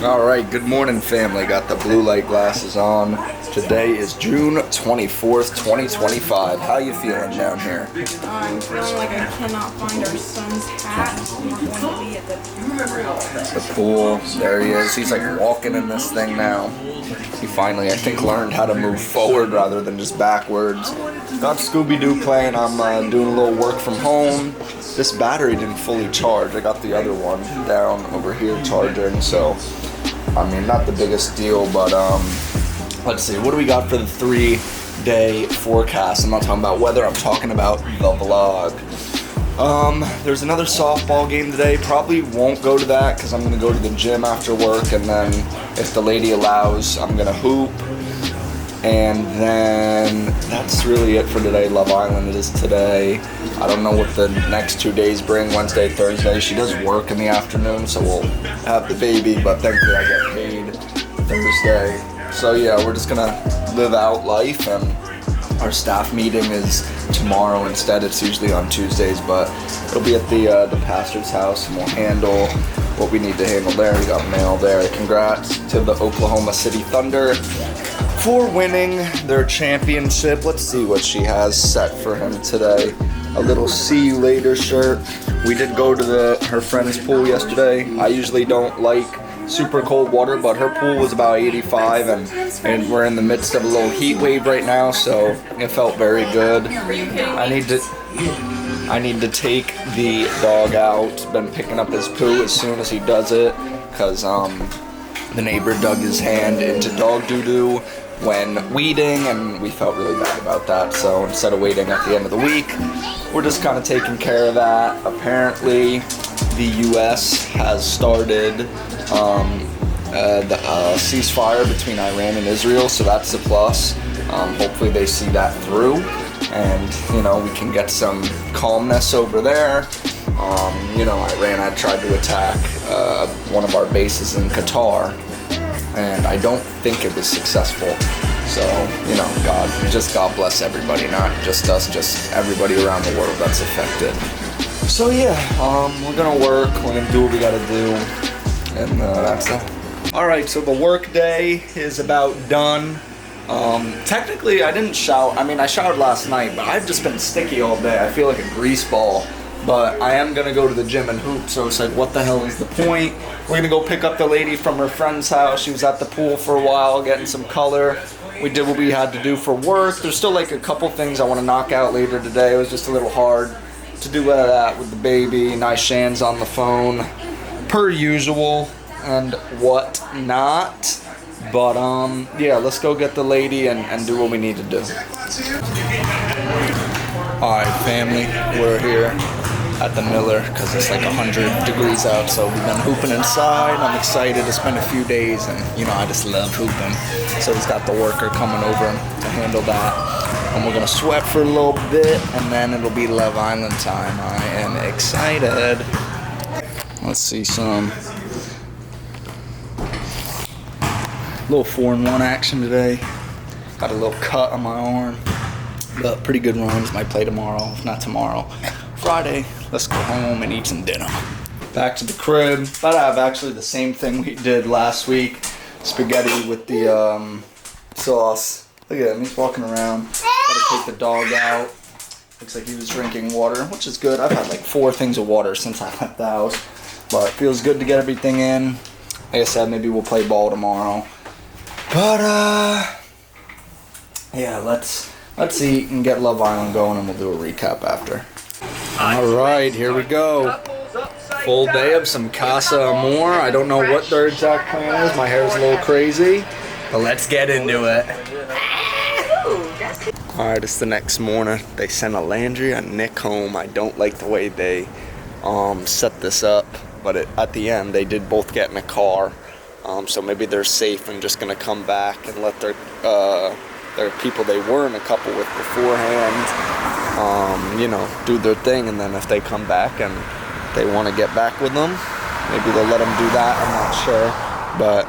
Alright, good morning family. Got the blue light glasses on. Today is June 24th, 2025. How you feeling down here? I'm feeling like I cannot find our son's hat. We're going to be at The pool. There he is. He's like walking in this thing now. He finally, I think, learned how to move forward rather than just backwards. Got Scooby-Doo playing. I'm doing a little work from home. This battery didn't fully charge. I got the other one down over here charging, so I mean, not the biggest deal, but let's see, what do we got for the 3-day forecast? I'm not talking about weather, I'm talking about the vlog. There's another softball game today. Probably won't go to that because I'm going to go to the gym after work, and then if the lady allows, I'm going to hoop. And then that's really it for today. Love Island it is today. I don't know what the next 2 days bring, Wednesday, Thursday. She does work in the afternoon, so we'll have the baby, but thankfully I get paid Thursday. So yeah, we're just gonna live out life, and our staff meeting is tomorrow instead. It's usually on Tuesdays, but it'll be at the pastor's house, and we'll handle what we need to handle there. We got mail there. Congrats to the Oklahoma City Thunder for winning their championship. Let's see what she has set for him today. A little see you later shirt. We did go to her friend's pool yesterday. I usually don't like super cold water, but her pool was about 85, and we're in the midst of a little heat wave right now, so it felt very good. I need to take the dog out. Been picking up his poo as soon as he does it, because the neighbor dug his hand into dog doo-doo when weeding, and we felt really bad about that. So instead of waiting at the end of the week, we're just kind of taking care of that. Apparently, the U.S. has started the ceasefire between Iran and Israel, so that's a plus. Hopefully they see that through, and we can get some calmness over there. Iran had tried to attack one of our bases in Qatar, and I don't think it was successful. So, God bless everybody, not just us, just everybody around the world that's affected. So yeah, we're gonna work, we're gonna do what we gotta do, and that's it. Alright, so the work day is about done. Technically I didn't shower. I showered last night, but I've just been sticky all day. I feel like a grease ball. But I am gonna go to the gym and hoop, so it's like, what the hell is the point? We're gonna go pick up the lady from her friend's house. She was at the pool for a while, getting some color. We did what we had to do for work. There's still like a couple things I want to knock out later today. It was just a little hard to do that with the baby. Nice Shan's on the phone, per usual, and whatnot. But yeah, let's go get the lady and do what we need to do. Alright family, we're here at the Miller because it's like 100 degrees out, so we've been hooping inside. I'm excited to spend a few days, and I just love hooping. So he's got the worker coming over to handle that, and we're gonna sweat for a little bit, and then it'll be Love Island time. I am excited. Let's see some little 4-in-1 action today. Got a little cut on my arm, but pretty good runs. Might play tomorrow, if not tomorrow. Friday, let's go home and eat some dinner. Back to the crib. But I have actually the same thing we did last week. Spaghetti with the sauce. Look at him, he's walking around. Gotta take the dog out. Looks like he was drinking water, which is good. I've had like 4 things of water since I left the house. But it feels good to get everything in. Like I said, maybe we'll play ball tomorrow. But yeah, let's eat and get Love Island going, and we'll do a recap after. Alright, here we go. Full day of some Casa Amor. I don't know what their exact plan is. My hair's a little crazy, but let's get into it. Alright, it's the next morning. They sent Alandria and Nick home. I don't like the way they set this up, but at the end they did both get in a car. So maybe they're safe and just gonna come back and let their people they were in a couple with beforehand do their thing, and then if they come back and they want to get back with them, maybe they'll let them do that. I'm not sure, but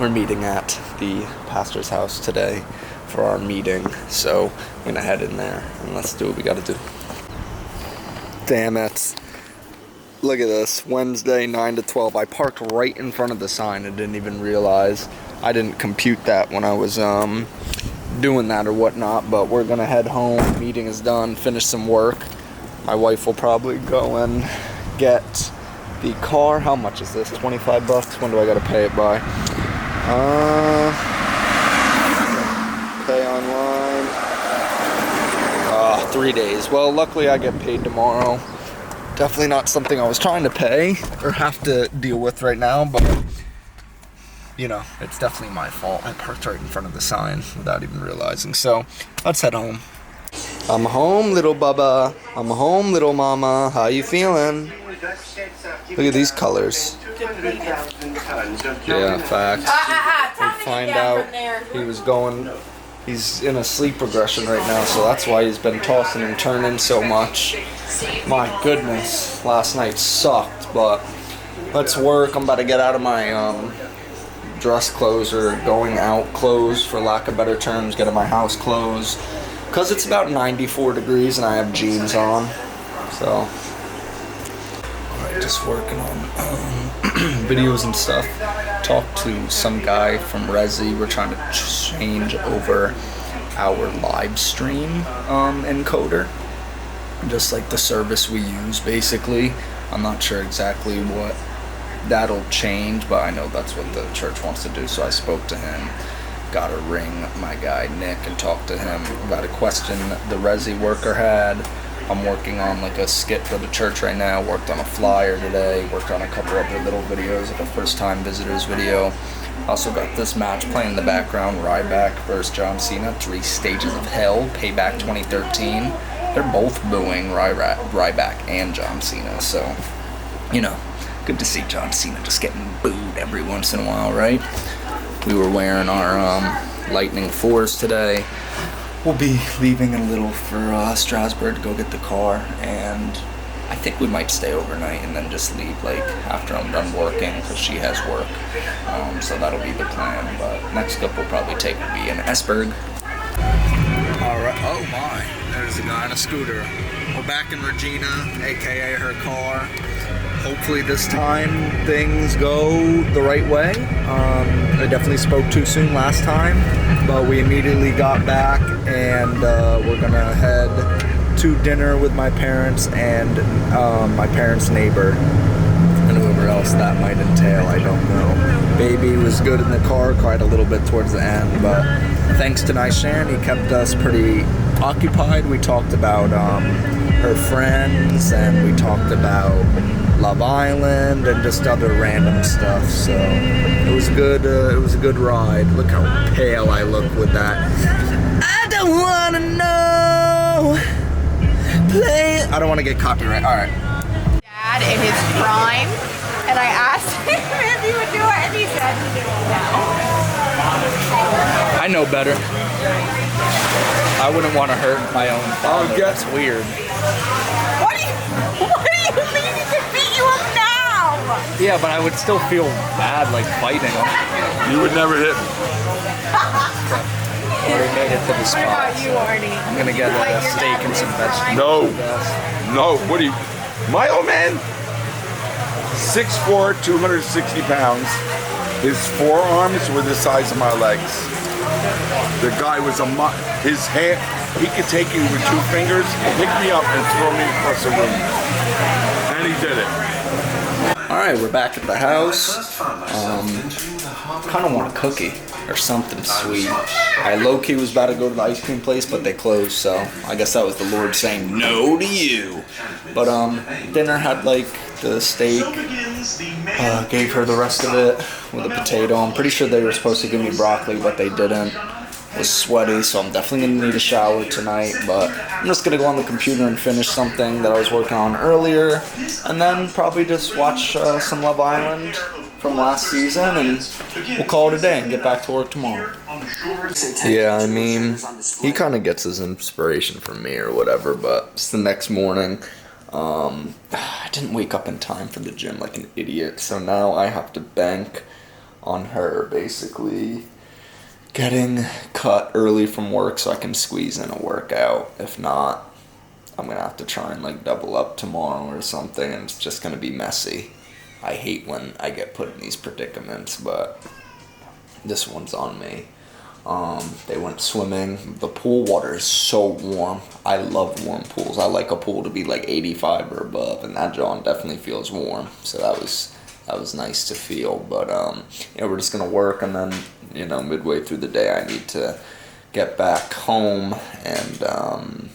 we're meeting at the pastor's house today for our meeting, so I'm gonna head in there and let's do what we gotta do. Damn, that's Look at this, Wednesday 9 to 12. I parked right in front of the sign. I didn't even realize. I didn't compute that when I was doing that or whatnot, but we're gonna head home. Meeting is done, finish some work. My wife will probably go and get the car. How much is this? 25 bucks? When do I gotta pay it by? Pay online. 3 days. Well, luckily I get paid tomorrow. Definitely not something I was trying to pay or have to deal with right now, but you know, it's definitely my fault. I parked right in front of the sign without even realizing. So let's head home. I'm home, little bubba. I'm home, little mama. How you feeling? Look at these colors. Yeah, fact. We find out he's in a sleep regression right now, so that's why he's been tossing and turning so much. My goodness, last night sucked, but let's work. I'm about to get out of my dress clothes, or going out clothes for lack of better terms, get in my house clothes, because it's about 94 degrees and I have jeans on. So alright, just working on videos and stuff. Talked to some guy from Resi. We're trying to change over our live stream encoder, just like the service we use basically. I'm not sure exactly what that'll change, but I know that's what the church wants to do. So I spoke to him, got to ring my guy Nick and talk to him about a question the Resi worker had. I'm working on like a skit for the church right now, worked on a flyer today, worked on a couple other little videos, like a first time visitors video. Also got this match playing in the background, Ryback versus John Cena, 3 Stages of Hell, Payback 2013. They're both booing Ryback and John Cena, so, you know, good to see John Cena just getting booed every once in a while, right? We were wearing our Lightning 4s today. We'll be leaving in a little for Strasbourg to go get the car, and I think we might stay overnight and then just leave like after I'm done working, because she has work. So that'll be the plan, but next up we'll probably take will be in Esberg. Alright, oh my, there's a guy on a scooter. We're back in Regina, aka her car. Hopefully this time things go the right way. I definitely spoke too soon last time, but we immediately got back, and we're gonna head to dinner with my parents and my parents' neighbor, and whoever else that might entail, I don't know. Baby was good in the car, cried a little bit towards the end, but thanks to Nishan, he kept us pretty occupied. We talked about her friends, and we talked about Love Island and just other random stuff. So it was good. It was a good ride. Look how pale I look with that. I don't wanna know. Play. I don't want to get copyright. All right. Dad in his prime, and I asked him if he would do it, and he said no. I know better. I wouldn't want to hurt my own father. That's weird. What do you mean he could beat you up now? Yeah, but I would still feel bad, like fighting him. You would never hit me. Already made it to the spot. What about you, Artie? I'm gonna get a steak and some vegetables. No, what do you? My old man, 6'4", 260 pounds. His forearms were the size of my legs. The guy was his hand, he could take you with 2 fingers, pick me up, and throw me across the room. And he did it. Alright, we're back at the house. Kind of want a cookie or something sweet. I low-key was about to go to the ice cream place, but they closed, so I guess that was the Lord saying no to you. But dinner had like the steak, gave her the rest of it with a potato. I'm pretty sure they were supposed to give me broccoli, but they didn't. It was sweaty, so I'm definitely gonna need a shower tonight, but I'm just gonna go on the computer and finish something that I was working on earlier, and then probably just watch some Love Island from last season, and we'll call it a day and get back to work tomorrow. Yeah, I mean, he kind of gets his inspiration from me or whatever, but it's the next morning. I didn't wake up in time for the gym like an idiot, so now I have to bank on her basically getting cut early from work so I can squeeze in a workout. If not, I'm gonna have to try and like double up tomorrow or something, and it's just gonna be messy. I hate when I get put in these predicaments, but this one's on me. They went swimming. The pool water is so warm. I love warm pools. I like a pool to be like 85 or above, and that John definitely feels warm. So that was nice to feel. But we're just gonna work, and then midway through the day I need to get back home, and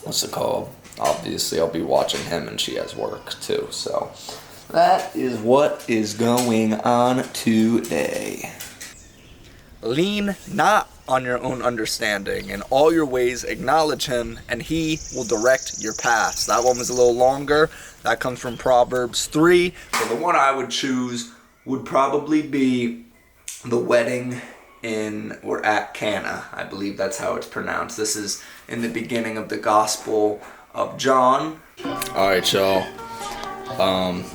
what's it called? Obviously I'll be watching him, and she has work too. So that is what is going on today. Lean not on your own understanding. In all your ways acknowledge him, and he will direct your paths. That one was a little longer. That comes from Proverbs 3. So the one I would choose would probably be the wedding at Cana. I believe that's how it's pronounced. This is in the beginning of the Gospel of John. Alright, y'all.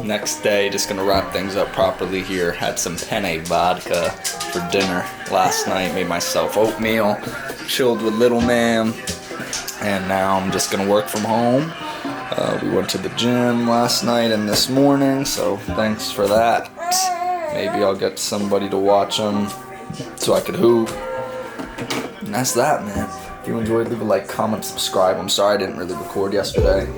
Next day, just gonna wrap things up properly here. Had some penne vodka for dinner last night. Made myself oatmeal, chilled with little man, and now I'm just gonna work from home. We went to the gym last night and this morning, so thanks for that. Maybe I'll get somebody to watch them so I could hoop. And that's that, man. If you enjoyed, leave a like, comment, subscribe. I'm sorry I didn't really record yesterday.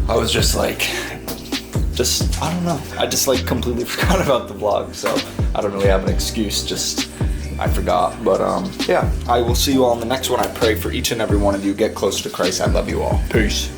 I was just I don't know. I just completely forgot about the vlog, so I don't really have an excuse. I forgot. But I will see you all in the next one. I pray for each and every one of you. Get close to Christ. I love you all. Peace.